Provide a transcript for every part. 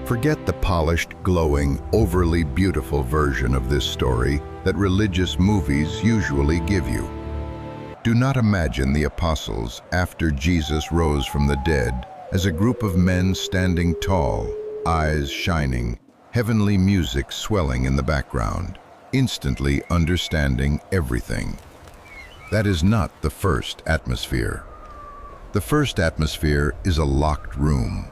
Forget the polished, glowing, overly beautiful version of this story that religious movies usually give you. Do not imagine the apostles, after Jesus rose from the dead, as a group of men standing tall, eyes shining, heavenly music swelling in the background, instantly understanding everything. That is not the first atmosphere. The first atmosphere is a locked room.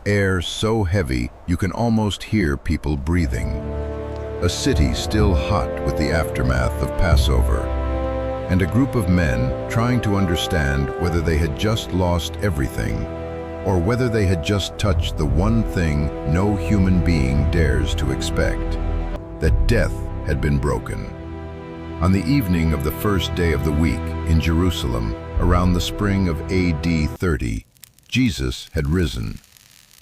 Air so heavy you can almost hear people breathing. A city still hot with the aftermath of Passover. And a group of men trying to understand whether they had just lost everything, or whether they had just touched the one thing no human being dares to expect, that death had been broken. On the evening of the first day of the week in Jerusalem, around the spring of AD 30, Jesus had risen,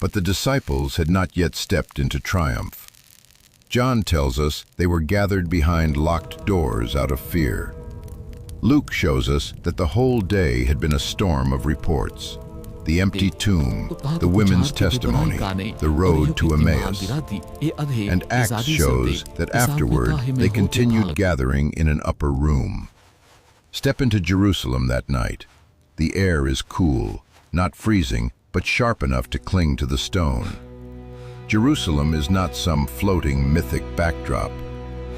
but the disciples had not yet stepped into triumph. John tells us they were gathered behind locked doors out of fear. Luke shows us that the whole day had been a storm of reports. The empty tomb, the women's testimony, the road to Emmaus. And Acts shows that afterward they continued gathering in an upper room. Step into Jerusalem that night. The air is cool, not freezing, but sharp enough to cling to the stone. Jerusalem is not some floating mythic backdrop.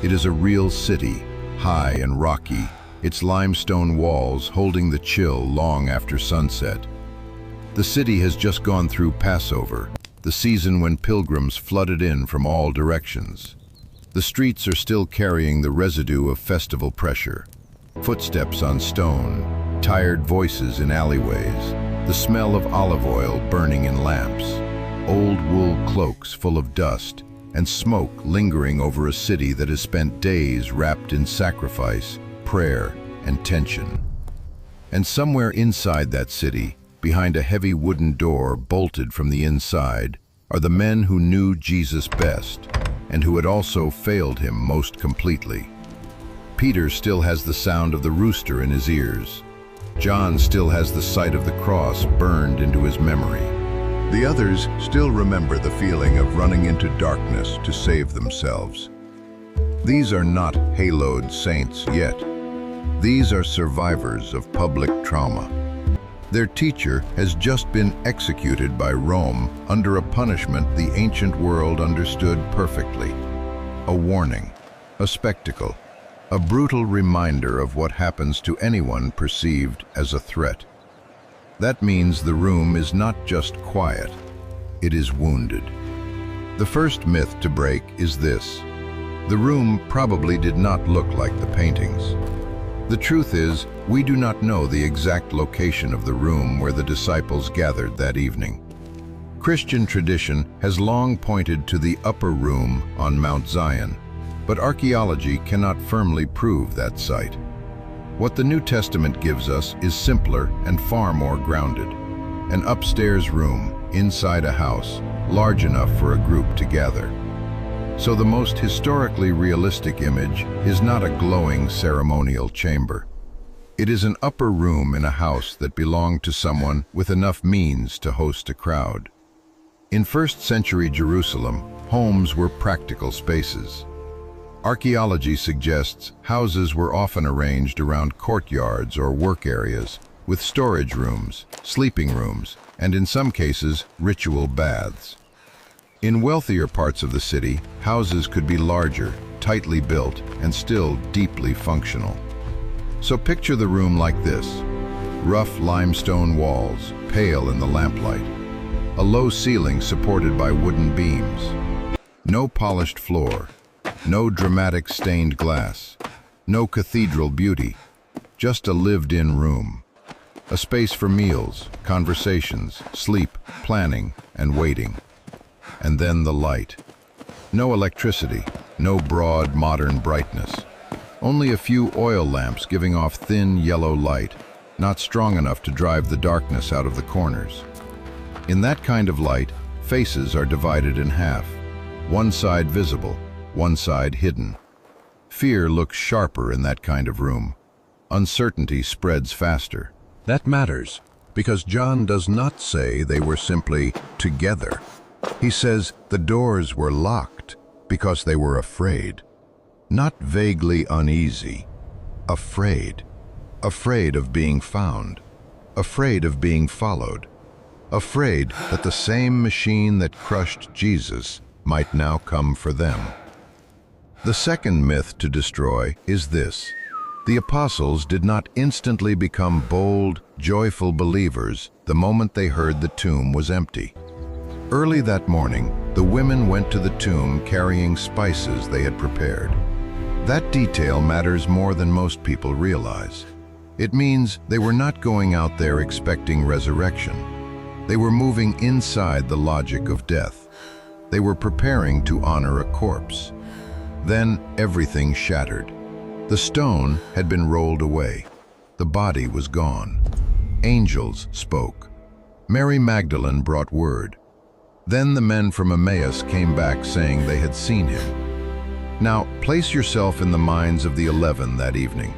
It is a real city, high and rocky, its limestone walls holding the chill long after sunset. The city has just gone through Passover, the season when pilgrims flooded in from all directions. The streets are still carrying the residue of festival pressure. Footsteps on stone, tired voices in alleyways, the smell of olive oil burning in lamps, old wool cloaks full of dust, and smoke lingering over a city that has spent days wrapped in sacrifice, prayer, and tension. And somewhere inside that city, behind a heavy wooden door bolted from the inside, are the men who knew Jesus best, and who had also failed him most completely. Peter still has the sound of the rooster in his ears. John still has the sight of the cross burned into his memory. The others still remember the feeling of running into darkness to save themselves. These are not haloed saints yet. These are survivors of public trauma. Their teacher has just been executed by Rome under a punishment the ancient world understood perfectly. A warning, a spectacle, a brutal reminder of what happens to anyone perceived as a threat. That means the room is not just quiet, it is wounded. The first myth to break is this: the room probably did not look like the paintings. The truth is, we do not know the exact location of the room where the disciples gathered that evening. Christian tradition has long pointed to the upper room on Mount Zion, but archaeology cannot firmly prove that site. What the New Testament gives us is simpler and far more grounded. An upstairs room, inside a house, large enough for a group to gather. So the most historically realistic image is not a glowing ceremonial chamber. It is an upper room in a house that belonged to someone with enough means to host a crowd. In first-century Jerusalem, homes were practical spaces. Archaeology suggests houses were often arranged around courtyards or work areas, with storage rooms, sleeping rooms, and in some cases, ritual baths. In wealthier parts of the city, houses could be larger, tightly built, and still deeply functional. So picture the room like this: rough limestone walls, pale in the lamplight, a low ceiling supported by wooden beams, no polished floor, no dramatic stained glass, no cathedral beauty, just a lived-in room. A space for meals, conversations, sleep, planning, and waiting. And then the light. No electricity, no broad modern brightness. Only a few oil lamps giving off thin yellow light, not strong enough to drive the darkness out of the corners. In that kind of light, faces are divided in half, one side visible, one side hidden. Fear looks sharper in that kind of room. Uncertainty spreads faster. That matters, because John does not say they were simply together. He says the doors were locked because they were afraid. Not vaguely uneasy, afraid. Afraid of being found. Afraid of being followed. Afraid that the same machine that crushed Jesus might now come for them. The second myth to destroy is this: the apostles did not instantly become bold, joyful believers the moment they heard the tomb was empty. Early that morning, the women went to the tomb carrying spices they had prepared. That detail matters more than most people realize. It means they were not going out there expecting resurrection. They were moving inside the logic of death. They were preparing to honor a corpse. Then everything shattered. The stone had been rolled away. The body was gone. Angels spoke. Mary Magdalene brought word. Then the men from Emmaus came back saying they had seen him. Now, place yourself in the minds of the 11 that evening.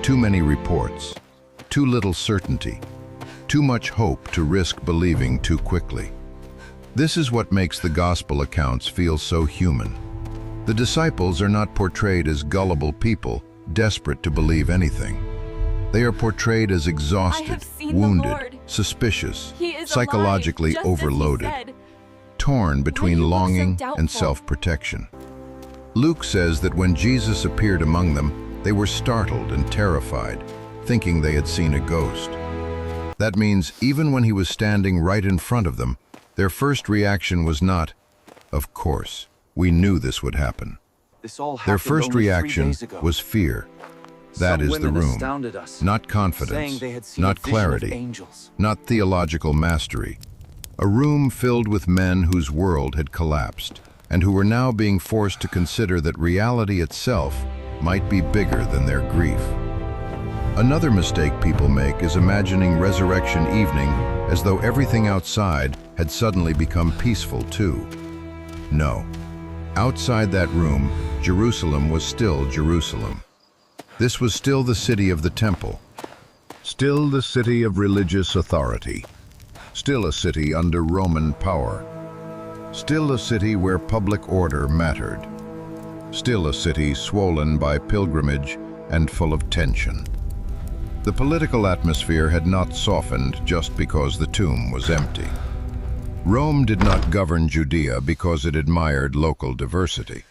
Too many reports, too little certainty, too much hope to risk believing too quickly. This is what makes the gospel accounts feel so human. The disciples are not portrayed as gullible people, desperate to believe anything. They are portrayed as exhausted, wounded, suspicious, psychologically overloaded, torn between longing and self-protection. Luke says that when Jesus appeared among them, they were startled and terrified, thinking they had seen a ghost. That means even when he was standing right in front of them, their first reaction was not, "Of course, we knew this would happen." Their first reaction was fear. That is the room, not confidence, not clarity, not theological mastery. A room filled with men whose world had collapsed, and who were now being forced to consider that reality itself might be bigger than their grief. Another mistake people make is imagining resurrection evening as though everything outside had suddenly become peaceful too. No. Outside that room, Jerusalem was still Jerusalem. This was still the city of the temple, still the city of religious authority, still a city under Roman power, still a city where public order mattered, still a city swollen by pilgrimage and full of tension. The political atmosphere had not softened just because the tomb was empty. Rome did not govern Judea because it admired local diversity.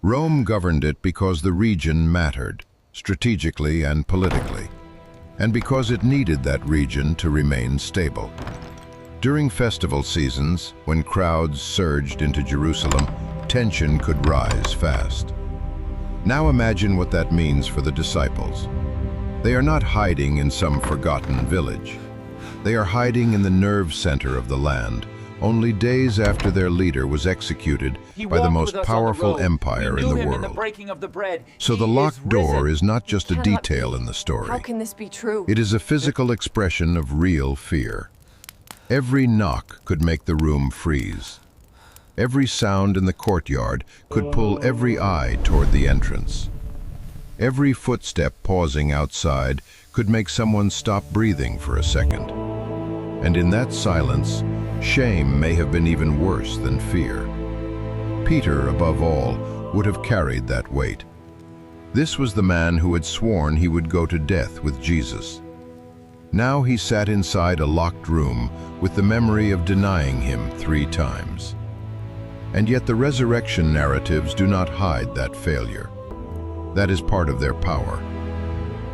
Rome governed it because the region mattered, strategically and politically, and because it needed that region to remain stable. During festival seasons, when crowds surged into Jerusalem, tension could rise fast. Now imagine what that means for the disciples. They are not hiding in some forgotten village. They are hiding in the nerve center of the land, only days after their leader was executed by the most powerful empire in the world. So the locked door is not just a detail in the story. How can this be true? It is a physical expression of real fear. Every knock could make the room freeze. Every sound in the courtyard could pull every eye toward the entrance. Every footstep pausing outside could make someone stop breathing for a second. And in that silence, shame may have been even worse than fear. Peter, above all, would have carried that weight. This was the man who had sworn he would go to death with Jesus. Now he sat inside a locked room with the memory of denying him 3 times. And yet the resurrection narratives do not hide that failure. That is part of their power.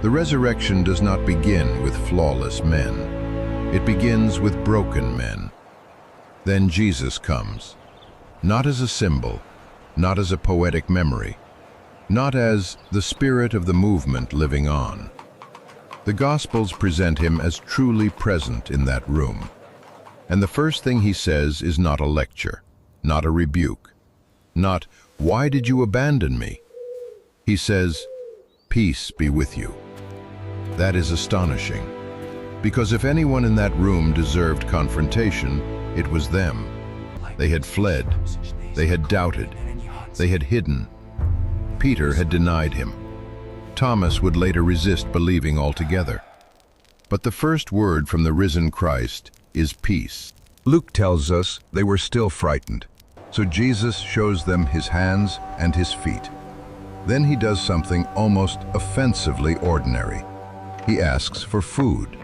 The resurrection does not begin with flawless men. It begins with broken men. Then Jesus comes, not as a symbol, not as a poetic memory, not as the spirit of the movement living on. The Gospels present him as truly present in that room. And the first thing he says is not a lecture, not a rebuke, not, "Why did you abandon me?" He says, "Peace be with you." That is astonishing, because if anyone in that room deserved confrontation, it was them. They had fled, they had doubted, they had hidden. Peter had denied him. Thomas would later resist believing altogether. But the first word from the risen Christ is peace. Luke tells us they were still frightened, so Jesus shows them his hands and his feet. Then he does something almost offensively ordinary. He asks for food.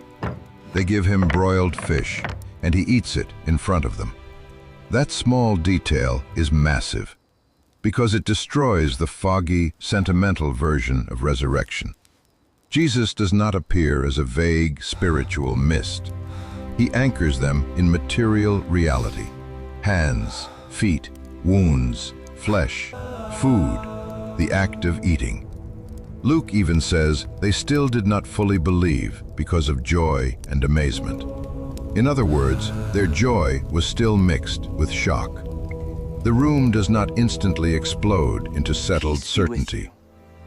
They give him broiled fish, and he eats it in front of them. That small detail is massive, because it destroys the foggy, sentimental version of resurrection. Jesus does not appear as a vague, spiritual mist. He anchors them in material reality. Hands, feet, wounds, flesh, food, the act of eating. Luke even says they still did not fully believe because of joy and amazement. In other words, their joy was still mixed with shock. The room does not instantly explode into settled certainty.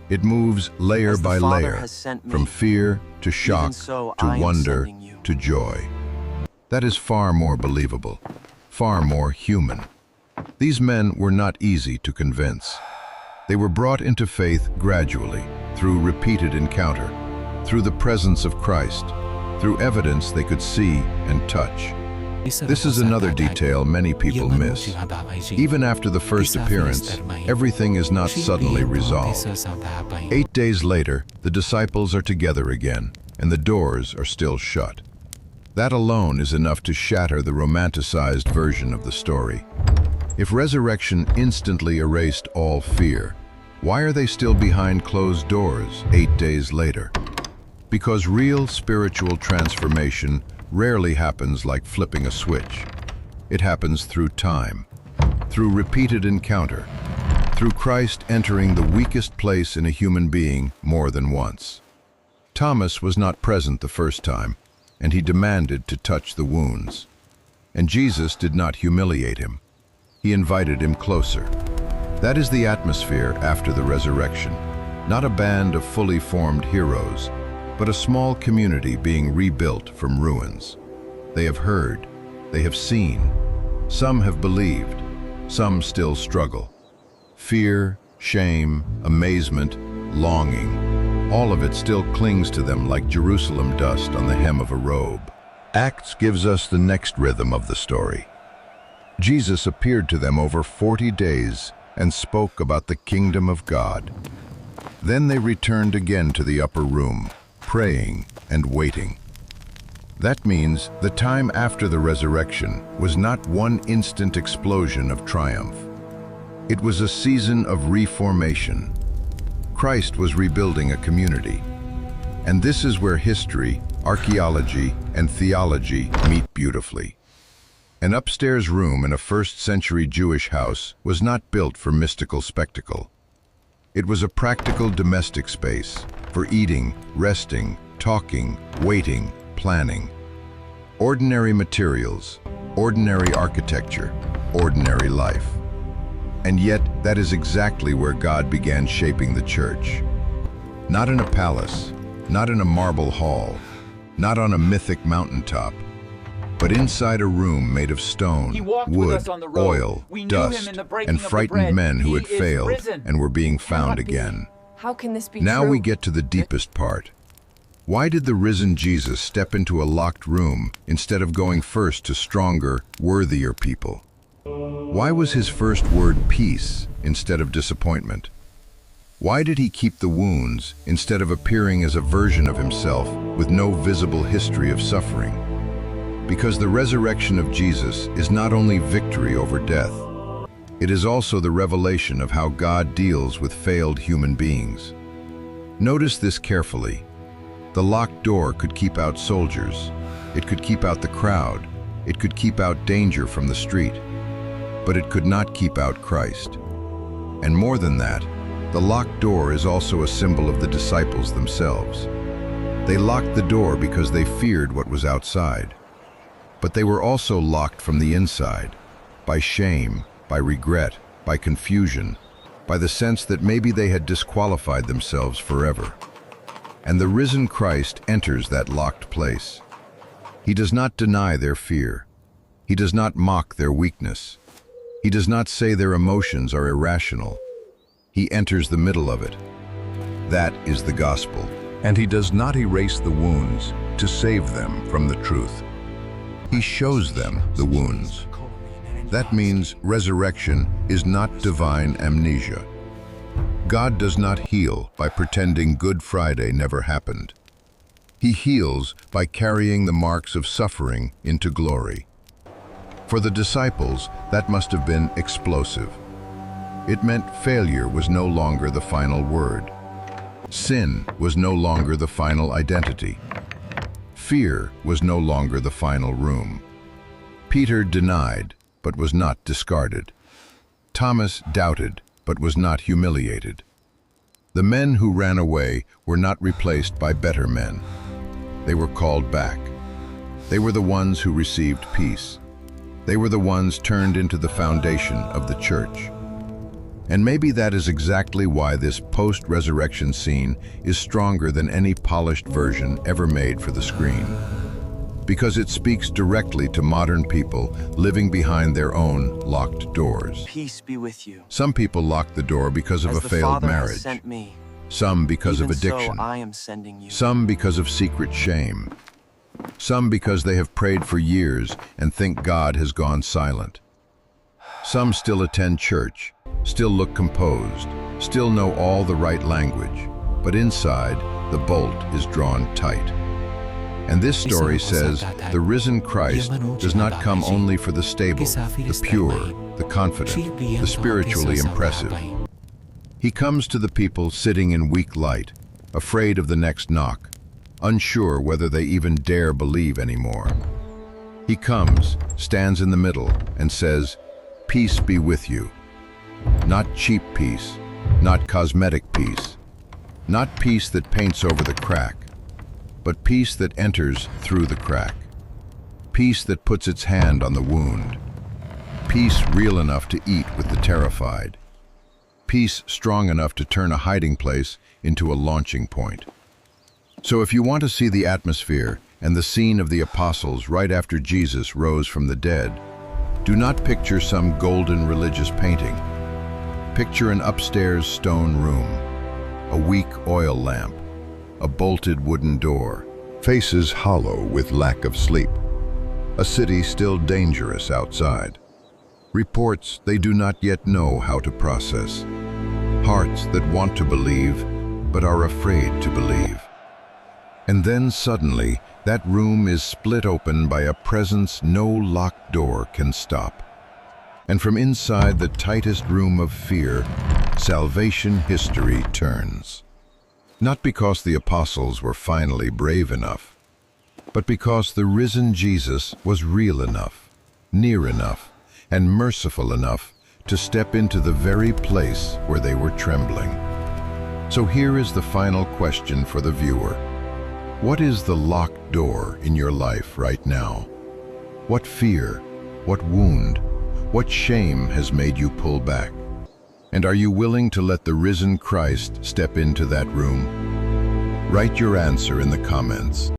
It moves layer by layer, from fear to shock to wonder to joy. That is far more believable, far more human. These men were not easy to convince. They were brought into faith gradually, through repeated encounter, through the presence of Christ, through evidence they could see and touch. This is another detail many people miss. Even after the first appearance, everything is not suddenly resolved. 8 days later, the disciples are together again, and the doors are still shut. That alone is enough to shatter the romanticized version of the story. If resurrection instantly erased all fear, why are they still behind closed doors 8 days later? Because real spiritual transformation rarely happens like flipping a switch. It happens through time, through repeated encounter, through Christ entering the weakest place in a human being more than once. Thomas was not present the first time, and he demanded to touch the wounds. And Jesus did not humiliate him. He invited him closer. That is the atmosphere after the resurrection. Not a band of fully formed heroes, but a small community being rebuilt from ruins. They have heard, they have seen. Some have believed, some still struggle. Fear, shame, amazement, longing, all of it still clings to them like Jerusalem dust on the hem of a robe. Acts gives us the next rhythm of the story. Jesus appeared to them over 40 days and spoke about the kingdom of God. Then they returned again to the upper room, praying and waiting. That means the time after the resurrection was not one instant explosion of triumph. It was a season of reformation. Christ was rebuilding a community. And this is where history, archaeology, and theology meet beautifully. An upstairs room in a first-century Jewish house was not built for mystical spectacle. It was a practical domestic space for eating, resting, talking, waiting, planning. Ordinary materials, ordinary architecture, ordinary life. And yet, that is exactly where God began shaping the church. Not in a palace, not in a marble hall, not on a mythic mountaintop, but inside a room made of stone, wood, oil, dust, and frightened men who had failed and were being found again. How can this be Now true? we get to the deepest part. Why did the risen Jesus step into a locked room instead of going first to stronger, worthier people? Why was his first word peace instead of disappointment? Why did he keep the wounds instead of appearing as a version of himself with no visible history of suffering? Because the resurrection of Jesus is not only victory over death, it is also the revelation of how God deals with failed human beings. Notice this carefully. The locked door could keep out soldiers. It could keep out the crowd. It could keep out danger from the street. But it could not keep out Christ. And more than that, the locked door is also a symbol of the disciples themselves. They locked the door because they feared what was outside. But they were also locked from the inside, by shame, by regret, by confusion, by the sense that maybe they had disqualified themselves forever. And the risen Christ enters that locked place. He does not deny their fear. He does not mock their weakness. He does not say their emotions are irrational. He enters the middle of it. That is the gospel. And he does not erase the wounds to save them from the truth. He shows them the wounds. That means resurrection is not divine amnesia. God does not heal by pretending Good Friday never happened. He heals by carrying the marks of suffering into glory. For the disciples, that must have been explosive. It meant failure was no longer the final word. Sin was no longer the final identity. Fear was no longer the final room. Peter denied, but was not discarded. Thomas doubted, but was not humiliated. The men who ran away were not replaced by better men. They were called back. They were the ones who received peace. They were the ones turned into the foundation of the church. And maybe that is exactly why this post-resurrection scene is stronger than any polished version ever made for the screen. Because it speaks directly to modern people living behind their own locked doors. Peace be with you. Some people lock the door because of a failed marriage. Some because of addiction. So I am sending you. Some because of secret shame. Some because they have prayed for years and think God has gone silent. Some still attend church, still look composed, still know all the right language, but inside, the bolt is drawn tight. And this story says the risen Christ does not come only for the stable, the pure, the confident, the spiritually impressive. He comes to the people sitting in weak light, afraid of the next knock, unsure whether they even dare believe anymore. He comes, stands in the middle, and says, "Peace be with you." Not cheap peace, not cosmetic peace, not peace that paints over the crack, but peace that enters through the crack. Peace that puts its hand on the wound. Peace real enough to eat with the terrified. Peace strong enough to turn a hiding place into a launching point. So if you want to see the atmosphere and the scene of the apostles right after Jesus rose from the dead, do not picture some golden religious painting. Picture an upstairs stone room, a weak oil lamp, a bolted wooden door, faces hollow with lack of sleep, a city still dangerous outside, reports they do not yet know how to process, hearts that want to believe but are afraid to believe. And then suddenly, that room is split open by a presence no locked door can stop. And from inside the tightest room of fear, salvation history turns. Not because the apostles were finally brave enough, but because the risen Jesus was real enough, near enough, and merciful enough to step into the very place where they were trembling. So here is the final question for the viewer. What is the locked door in your life right now? What fear, what wound, what shame has made you pull back? And are you willing to let the risen Christ step into that room? Write your answer in the comments.